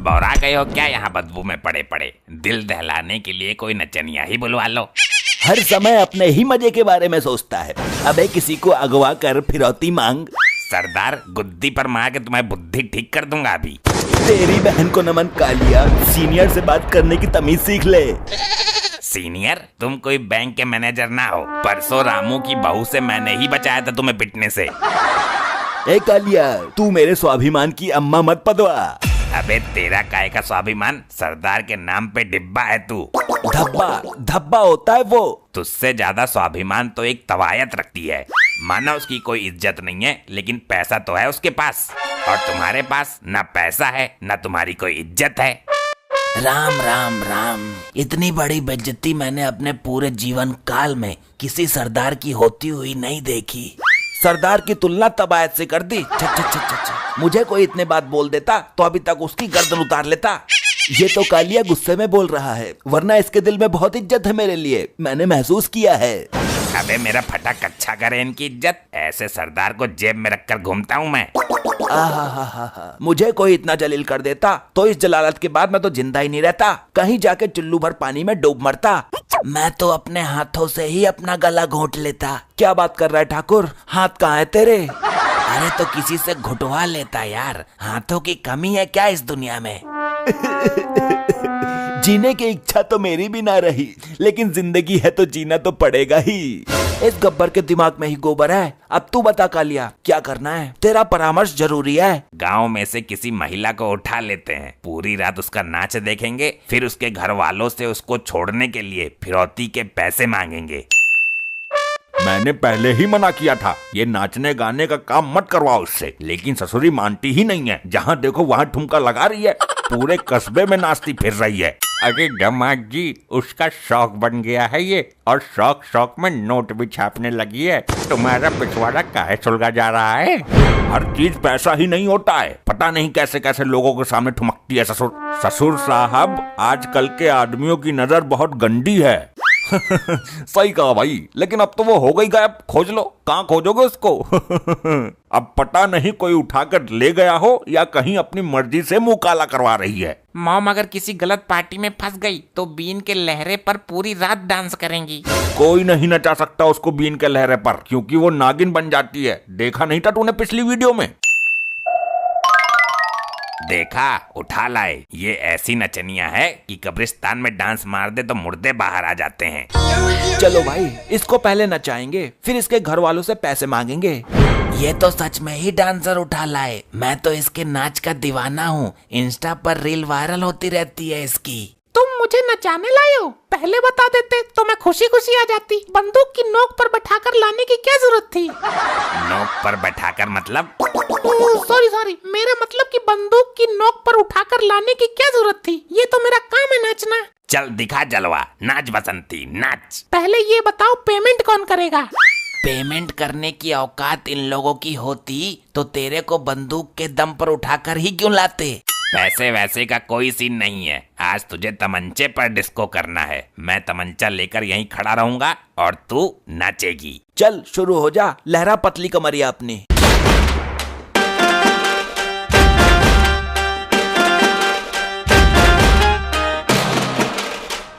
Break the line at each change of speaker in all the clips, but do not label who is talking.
बौरा गए हो क्या यहाँ बदबू में पड़े पड़े? दिल दहलाने के लिए कोई नचनिया ही बुलवा लो।
हर समय अपने ही मजे के बारे में सोचता है। अबे किसी को अगवा कर फिरौती मांग।
सरदार गुद्दी पर मार के तुम्हारी बुद्धि ठीक कर दूंगा अभी।
तेरी बहन को नमन कालिया, सीनियर से बात करने की तमीज सीख ले।
सीनियर? तुम कोई बैंक के मैनेजर ना हो। परसों रामू की बहू से मैंने ही बचाया था तुम्हें पिटने से।
ए कालिया, तू मेरे स्वाभिमान की अम्मा मत पदवा।
अबे तेरा काय का स्वाभिमान? सरदार के नाम पे डिब्बा है तू।
धब्बा धब्बा होता है वो।
तुझसे ज्यादा स्वाभिमान तो एक तवायत रखती है। माना उसकी कोई इज्जत नहीं है, लेकिन पैसा तो है उसके पास, और तुम्हारे पास ना पैसा है ना तुम्हारी कोई इज्जत है।
राम राम राम। इतनी बड़ी बेइज्जती मैंने अपने पूरे जीवन काल में किसी सरदार की होती हुई नहीं देखी।
सरदार की तुलना तबायत से कर दी। मुझे कोई इतने बात बोल देता तो अभी तक उसकी गर्दन उतार लेता। ये तो कालिया गुस्से में बोल रहा है, वरना इसके दिल में बहुत इज्जत है मेरे लिए। मैंने महसूस किया है।
अबे मेरा फटा कच्चा करे इनकी इज्जत। ऐसे सरदार को जेब में रखकर घूमता हूँ मैं।
मुझे कोई इतना जलील कर देता तो इस जलालत के बाद मैं तो जिंदा ही नहीं रहता, कहीं जाके चुल्लू भर पानी में डूब मरता।
मैं तो अपने हाथों से ही अपना गला घोंट लेता।
क्या बात कर रहा है ठाकुर? हाथ कहाँ है तेरे?
अरे तो किसी से घुटवा लेता यार। हाथों की कमी है क्या इस दुनिया में?
जीने की इच्छा तो मेरी भी ना रही, लेकिन जिंदगी है तो जीना तो पड़ेगा ही। इस गब्बर के दिमाग में ही गोबर है। अब तू बता कालिया, क्या करना है? तेरा परामर्श जरूरी है।
गांव में से किसी महिला को उठा लेते हैं, पूरी रात उसका नाच देखेंगे, फिर उसके घर वालों से उसको छोड़ने के लिए फिरौती के पैसे मांगेंगे।
मैंने पहले ही मना किया था, ये नाचने गाने का काम मत करवाओ उससे, लेकिन ससुरी मानती ही नहीं है। जहाँ देखो वहाँ ठुमका लगा रही है, पूरे कस्बे में नाचती फिर रही है।
अरे दामाद जी, उसका शौक बन गया है ये, और शौक शौक में नोट भी छापने लगी है। तुम्हारा पिछवाड़ा काहे सुलगा जा रहा है?
हर चीज पैसा ही नहीं होता है। पता नहीं कैसे कैसे लोगों के सामने ठुमकती है ससुर। ससुर साहब, आजकल के आदमियों की नजर बहुत गंदी है। सही कहा भाई, लेकिन अब तो वो हो गई गायब। खोज लो, कहाँ खोजोगे उसको? अब पता नहीं कोई उठाकर ले गया हो या कहीं अपनी मर्जी से मुंह काला करवा रही है।
मॉम अगर किसी गलत पार्टी में फंस गई तो बीन के लहरे पर पूरी रात डांस करेंगी।
कोई नहीं नचा सकता उसको बीन के लहरे पर, क्योंकि वो नागिन बन जाती है। देखा नहीं था तूने पिछली वीडियो में?
देखा, उठा लाए। ये ऐसी नचनिया है कि कब्रिस्तान में डांस मार दे तो मुर्दे बाहर आ जाते हैं।
चलो भाई, इसको पहले नचाएंगे, फिर इसके घर वालों से पैसे मांगेंगे।
ये तो सच में ही डांसर उठा लाए। मैं तो इसके नाच का दीवाना हूँ। इंस्टा पर रील वायरल होती रहती है इसकी।
तुम मुझे नचाने लाए हो? पहले बता देते तो मैं खुशी खुशी आ जाती। बंदूक की नोक पर बैठाकर लाने की क्या जरूरत थी?
नोक पर बैठाकर मतलब?
सॉरी, मेरा मतलब कि बंदूक की नोक पर उठाकर लाने की क्या जरूरत थी? ये तो मेरा काम है नाचना।
चल दिखा जलवा, नाच बसंती नाच।
पहले ये बताओ पेमेंट कौन करेगा?
पेमेंट करने की औकात इन लोगों की होती तो तेरे को बंदूक के दम पर उठाकर ही क्यों लाते?
पैसे वैसे का कोई सीन नहीं है। आज तुझे तमंचे पर डिस्को करना है। मैं तमंचा लेकर यहीं खड़ा रहूंगा और तू नाचेगी।
चल शुरू हो जा, लहरा पतली कमरिया अपनी।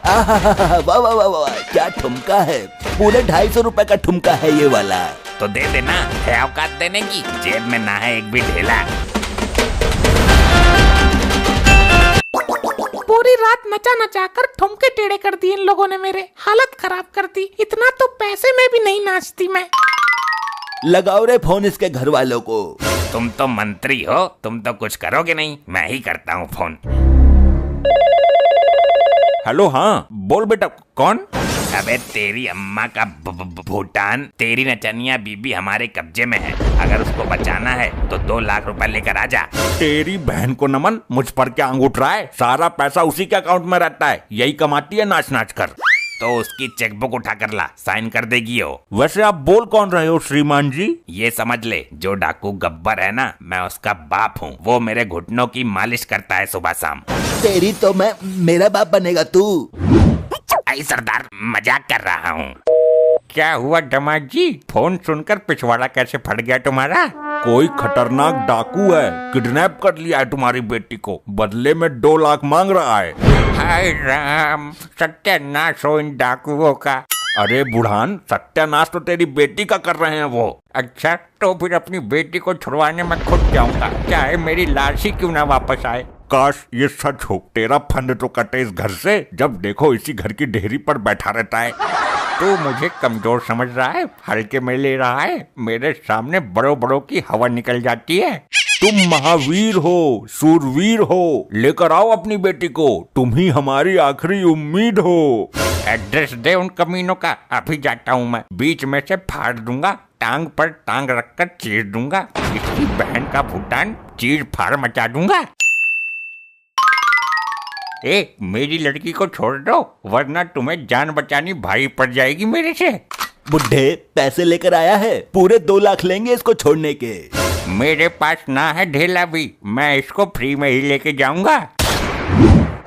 वाह वाह वाह वाह, क्या ठुमका है। पूरे 250 रुपए का ठुमका है ये वाला।
तो दे देना, है औकात देने की? जेब में ना है एक भी ढेला।
पूरी रात नचा नचा कर ठुमके टेढ़े कर दिए इन लोगों ने, मेरे हालत खराब कर दी। इतना तो पैसे में भी नहीं नाचती मैं।
लगाओ रे फोन इसके घर वालों को।
तुम तो मंत्री हो, तुम तो कुछ करोगे नहीं, मैं ही करता हूँ फोन।
हेलो, हाँ बोल बेटा, कौन?
अबे तेरी अम्मा का भूटान। तेरी नचनिया बीबी हमारे कब्जे में है। अगर उसको बचाना है तो 2 लाख रुपए लेकर आ जा।
तेरी बहन को नमन, मुझ पर क्या अंगूठ रहा है? सारा पैसा उसी के अकाउंट में रहता है, यही कमाती है नाच नाच कर।
तो उसकी चेकबुक उठा कर ला, साइन कर देगी वो।
वैसे आप बोल कौन रहे हो श्रीमान जी?
ये समझ ले, जो डाकू गब्बर है ना, मैं उसका बाप हूँ। वो मेरे घुटनों की मालिश करता है सुबह शाम।
तेरी तो मैं, मेरा बाप बनेगा तू।
आई सरदार, मजाक कर रहा हूँ।
क्या हुआ दामाद जी? फोन सुनकर पिछवाड़ा कैसे फट गया तुम्हारा?
कोई खतरनाक डाकू है, किडनैप कर लिया है तुम्हारी बेटी को, बदले में 2 लाख मांग रहा है।
हाय राम, सत्यानाश हो इन डाकुओं का।
अरे बुढ़ान, सत्यानाश तो तेरी बेटी का कर रहे हैं वो।
अच्छा, तो फिर अपनी बेटी को छुड़वाने में खुद जाऊंगा, चाहे मेरी लाश ही क्यों ना वापस आए।
काश ये सच हो, तेरा फंड तो कटे इस घर से, जब देखो इसी घर की ढेरी पर बैठा रहता है।
तू मुझे कमजोर समझ रहा है, हल्के में ले रहा है। मेरे सामने बड़ों बड़ों की हवा निकल जाती है।
तुम महावीर हो, सूरवीर हो, लेकर आओ अपनी बेटी को, तुम ही हमारी आखिरी उम्मीद हो।
एड्रेस दे उन कमीनों का, अभी जाता हूँ मैं। बीच में से फाड़ दूंगा, टांग पर टांग रखकर चीर दूंगा, इसकी बहन का भूटान चीर फाड़ मचा दूंगा। मेरी लड़की को छोड़ दो, वरना तुम्हें जान बचानी भारी पड़ जाएगी मेरे से।
बुढ़े पैसे लेकर आया है, पूरे 2 लाख लेंगे इसको छोड़ने के।
मेरे पास ना है ढेला भी, मैं इसको फ्री में ही लेके जाऊंगा।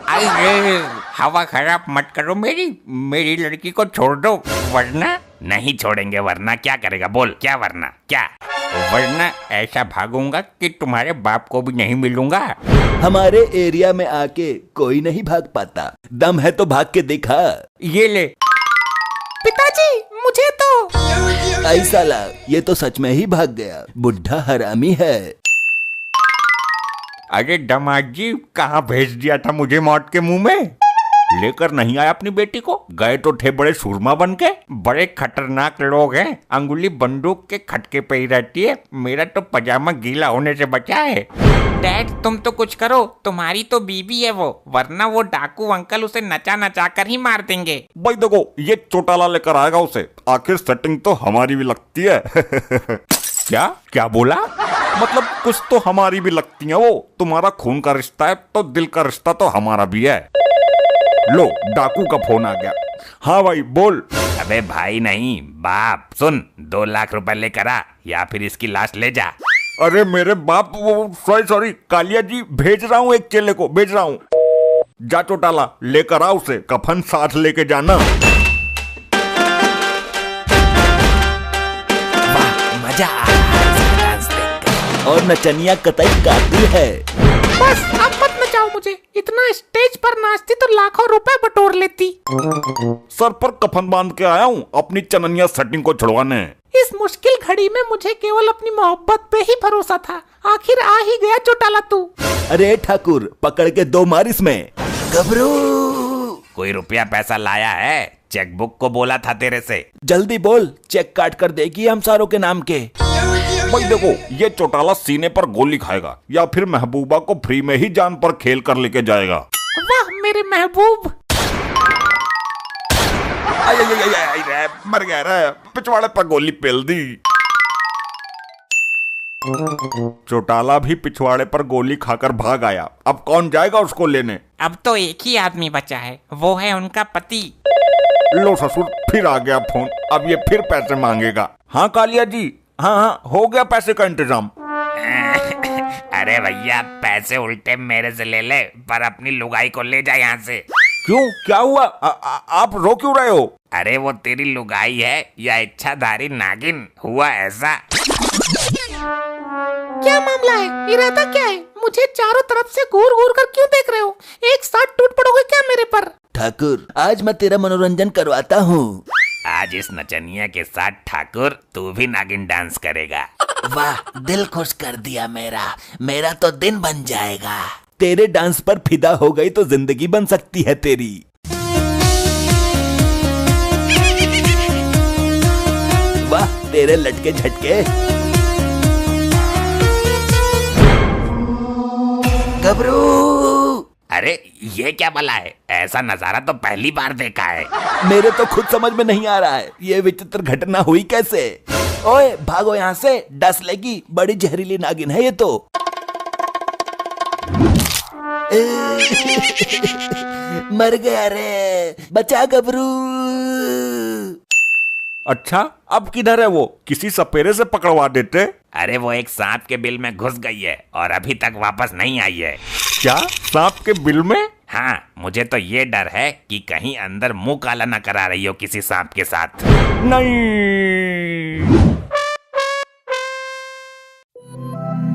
अरे हवा खराब मत करो मेरी लड़की को छोड़ दो, वरना।
नहीं छोड़ेंगे, वरना क्या करेगा? बोल, क्या वरना क्या?
वरना ऐसा भागूंगा कि तुम्हारे बाप को भी नहीं मिलूंगा।
हमारे एरिया में आके कोई नहीं भाग पाता, दम है तो भाग के दिखा।
ये ले।
पिताजी, मुझे तो।
ऐसा ला, ये तो सच में ही भाग गया, बुढ़ा हरामी है।
अरे दामाद जी, कहाँ भेज दिया था मुझे मौत के मुंह में?
लेकर नहीं आया अपनी बेटी को? गए तो थे बड़े सूरमा बन के।
बड़े खतरनाक लोग हैं, अंगुली बंदूक के खटके पे ही रहती है। मेरा तो पजामा गीला होने से बचा है।
डैड, तुम तो कुछ करो, तुम्हारी तो बीवी है वो, वरना वो डाकू अंकल उसे नचा नचा कर ही मार देंगे।
भाई देखो, ये चौटाला लेकर आएगा उसे, आखिर सेटिंग तो हमारी भी लगती है। क्या क्या बोला? मतलब कुछ तो हमारी भी लगती है वो। तुम्हारा खून का रिश्ता है तो दिल का रिश्ता तो हमारा भी है। लो, डाकू का फोन आ गया। हाँ भाई बोल।
अबे भाई नहीं बाप, सुन, 2 लाख रुपए लेकर आ, या फिर इसकी लाश ले जा।
अरे मेरे बाप, वो सॉरी कालिया जी, भेज रहा हूँ, एक चेले को भेज रहा हूँ। जा चौटाला, लेकर आ उसे, कफन साथ लेके जाना।
वाह, मजा आ रहा है इसका डांस देखकर।
और नचनिया कतई कातिल है।
बस अब मत नचाओ मुझे, इतना स्टेज पर नाचती तो लाखों रुपए बटोर लेती।
सर पर कफन बांध के आया हूँ अपनी चननिया सेटिंग को छुड़वाने।
इस मुश्किल घड़ी में मुझे केवल अपनी मोहब्बत पे ही भरोसा था, आखिर आ ही गया चौटाला तू।
अरे ठाकुर, पकड़ के 2 मार इसमें।
गबरू,
कोई रुपया पैसा लाया है? चेकबुक को बोला था तेरे से।
जल्दी बोल, चेक काट कर देगी हम सारों के नाम के।
भाई देखो, ये चौटाला सीने पर गोली खाएगा या फिर महबूबा को फ्री में ही जान पर खेल कर लेके जाएगा।
वाह मेरे महबूब।
मर गया रे, पिछवाड़े पर गोली पेल दी। चौटाला भी पिछवाड़े पर गोली खाकर भाग आया। अब कौन जाएगा उसको लेने?
अब तो एक ही आदमी बचा है, वो है उनका पति।
लो ससुर, फिर आ गया फोन, अब ये फिर पैसे मांगेगा। हाँ कालिया जी, हाँ, हो गया पैसे का इंतजाम।
अरे भैया, पैसे उल्टे मेरे से ले ले, पर अपनी लुगाई को ले जा यहाँ से।
क्यों, क्या हुआ? आप रो क्यों रहे हो?
अरे वो तेरी लुगाई है या इच्छाधारी नागिन? हुआ ऐसा।
क्या मामला है? इरादा क्या है? मुझे चारों तरफ से घूर घूर कर क्यों देख रहे हो? एक साथ टूट पड़ोगे क्या मेरे पर?
ठाकुर, आज मैं तेरा मनोरंजन करवाता हूँ।
आज इस नचनिया के साथ ठाकुर तू भी नागिन डांस करेगा।
वाह, दिल खुश कर दिया मेरा तो दिन बन जाएगा।
तेरे डांस पर फिदा हो गई तो जिंदगी बन सकती है तेरी। वाह, तेरे लटके झटके।
गबरू,
अरे ये क्या भला है? ऐसा नजारा तो पहली बार देखा है।
मेरे तो खुद समझ में नहीं आ रहा है, ये विचित्र घटना हुई कैसे? ओए भागो यहाँ से, डस लेगी, बड़ी जहरीली नागिन है ये तो। मर गया रे, बचा गबरू।
अच्छा, अब किधर है वो? किसी सपेरे से पकड़वा देते।
अरे वो एक सांप के बिल में घुस गई है और अभी तक वापस नहीं आई है।
क्या, सांप के बिल में?
हाँ, मुझे तो ये डर है कि कहीं अंदर मुंह काला न करा रही हो किसी सांप के साथ।
नहीं।
है।